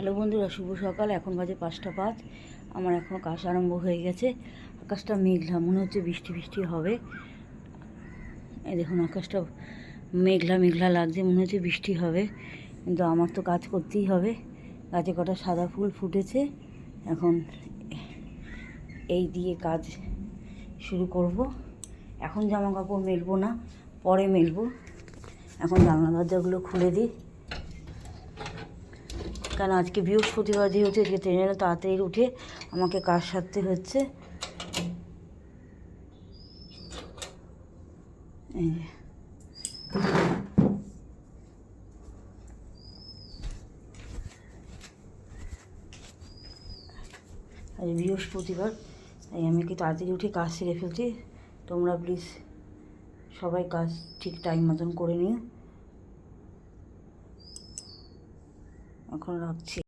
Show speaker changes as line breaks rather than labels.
Hello বন্ধুরা, শুভ সকাল। এখন বাজে 5টা 5। আমার এখনও কাজ আরম্ভ হয়ে গেছে। আকাশটা মেঘলা, মনে হচ্ছে বৃষ্টি বৃষ্টি হবে। এই দেখুন, আকাশটা মেঘলা মেঘলা লাগছে, মনে হচ্ছে বৃষ্টি হবে। কিন্তু আমার তো কাজ করতেই হবে। গাছে কটা সাদা ফুল ফুটেছে, এখন এই দিয়ে কাজ শুরু করব। এখন জামা কাপড় মেলবো না, পরে মেলবো। এখন জানলা দরজাগুলো খুলে দিই, কারণ আজকে বৃহস্পতিবার, যেহেতু আজকে ট্রেনে তাড়াতাড়ি উঠে আমাকে কাজ সারতে হচ্ছে। আজ বৃহস্পতিবার, তাই আমি কি তাড়াতাড়ি উঠে কাজ সেরে ফেলছি। তোমরা প্লিজ সবাই কাজ ঠিক টাইম মতন করে নিও। এখন রাখছি।